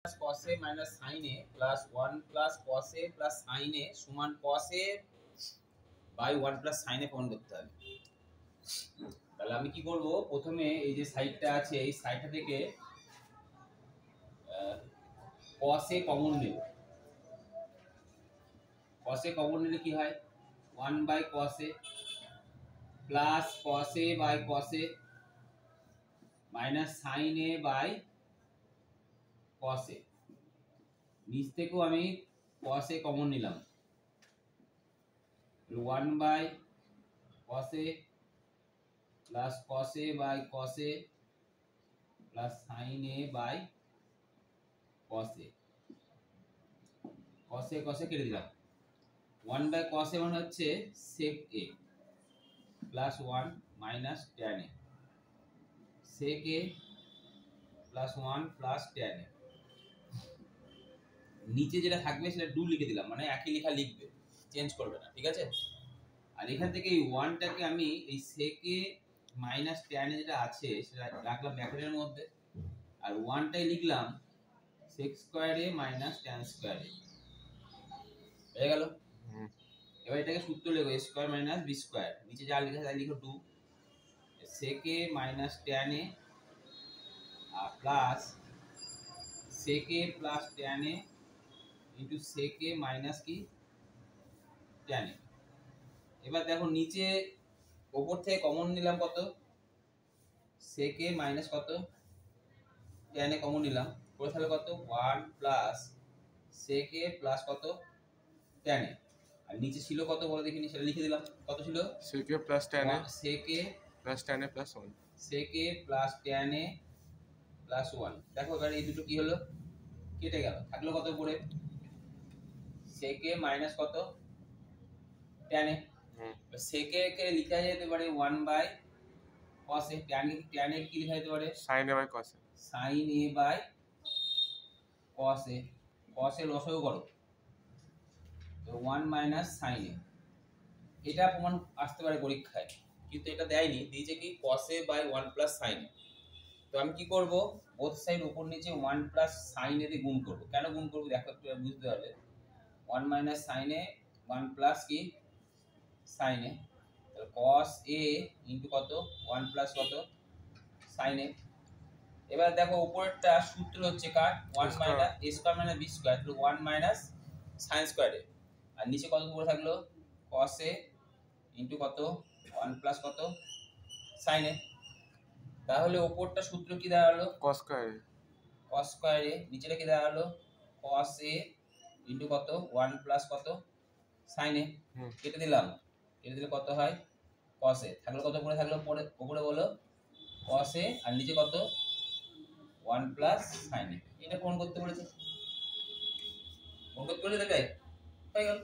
cos a minus sin a plus 1 plus cos a plus sin a সমান cos a by 1 plus sin a প্রমাণ করতে হবে। তাহলে আমি কি করব, প্রথমে এই যে সাইডটা আছে এই সাইডটা থেকে cos a কমন নেব। cos a কমন নিলে কি হয়, 1 by cos a plus cos a by cos a minus sin a by cos a। নিচ থেকেও আমি cos a কমন নিলাম, 1 by cos a plus cos a by cos a plus sin a by cos a। cos a cos a কেটে দিলাম, 1 by cos a মানে হচ্ছে sec a plus 1 minus tan a, sec a plus 1 plus tan a। নিচে যেটা থাকবে সেটা do লিখে দিলাম, মানে একই লেখা লিখবে, চেঞ্জ করবে না, ঠিক আছে। আর এখান থেকে এই 1টাকে আমি এই sec a minus tan a যেটা আছে সেটা রাখলাম ব্র্যাকেটের মধ্যে, আর 1টাই লিখলাম sec square a minus tan square a। হয়ে গেল। এবার এটাকে সূত্র লিখো, a square minus b square, নিচে যা লেখা তাই লিখো 2 sec a minus tan a plus sec a plus tan a into sec a minus কি tan a। এবার দেখো নিচে উপর থেকে কমন নিলাম কত, sec a minus কত tan a কমন নিলাম, পড়ে থাকলে কত 1 plus sec a plus কত tan a। আর নিচে ছিল কত বলো দেখিনি, সেটা লিখে দিলাম, কত ছিল sec a plus tan a sec a plus tan a plus 1 sec a plus tan a plus 1। দেখো এবার এই দুটো কি হলো, কেটে গেল, থাকলো কত উপরে sec a minus কত tan a। sec a কে লেখা যেতে পারে 1 by cos a, tan a কি লেখা যেতে পারে sin a by cos a, sin a by cos a। cos a লসাগু করো তো 1 minus sin a। এটা প্রমাণ আসতে পারে পরীক্ষায়, কিন্তু এটা দেয়নি, দিয়েছে কি cos a by 1 plus sin a। তো আমি কি করব, বোথ সাইড উপর নিচে 1 plus sin a দিয়ে গুণ করব। কেন গুণ করব দেখো একটু বুঝতে পারবে, 1 minus sin a 1 plus কি sin a, তাহলে cos a into কত 1 plus কত sin a। এবার দেখো উপরেরটা সূত্র হচ্ছে কার 1 minus a square minus b square, তাহলে 1 minus sin square a, আর নিচে কত পড়ে থাকলো cos a into কত 1 plus কত sin a। তাহলে উপরটা সূত্র কি দাঁড়ালো cos square a, cos square a, নিচেটা কি দাঁড়ালো cos a into কত 1 plus কত sin a। কেটে দিলাম, কেটে দিলে কত হয় cos a, থাকলো কত পড়ে থাকলো উপরে বলো cos a, আর নিচে কত 1 plus sin a। এটা কোন করতে বলেছে, কোন করতে বলেছে, দেখাই হয়ে গেল।